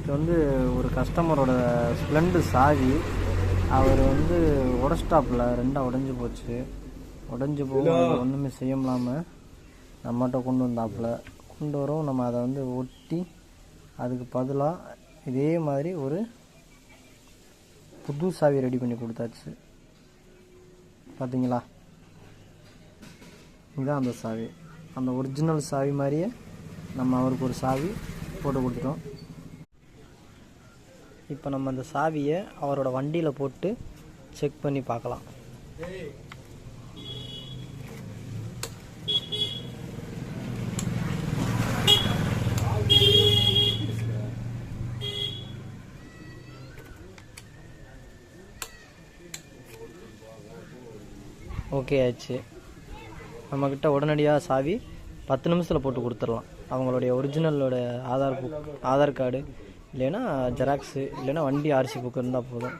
இது வந்து ஒரு கஸ்டமரோட ஸ்ப்ளெண்டு சாவி. அவர் வந்து உடஸ்டாப்பில் ரெண்டாக உடஞ்சி போச்சு. உடஞ்சி போகும் ஒன்றுமே செய்ய முடியாமல் நம்மகிட்ட கொண்டு வந்தாப்புல. கொண்டு வரோம். நம்ம அதை வந்து ஒட்டி அதுக்கு பதிலாக இதே மாதிரி ஒரு புது சாவி ரெடி பண்ணி கொடுத்தாச்சு. பார்த்தீங்களா, இதுதான் அந்த சாவி. அந்த ஒரிஜினல் சாவி மாதிரியே நம்ம அவருக்கு ஒரு சாவி போட்டு கொடுத்துட்டோம். இப்போ நம்ம அந்த சாவியை அவரோட வண்டியில் போட்டு செக் பண்ணி பார்க்கலாம். ஓகே ஆச்சு. நம்மக்கிட்ட உடனடியாக சாவி 10 நிமிஷத்தில் போட்டு கொடுத்துடலாம். அவங்களுடைய ஒரிஜினலோட ஆதார் கார்டு இல்லைன்னா ஜெராக்ஸு இல்லைன்னா வண்டி ஆர்சி புக்கு இருந்தால் போதும்.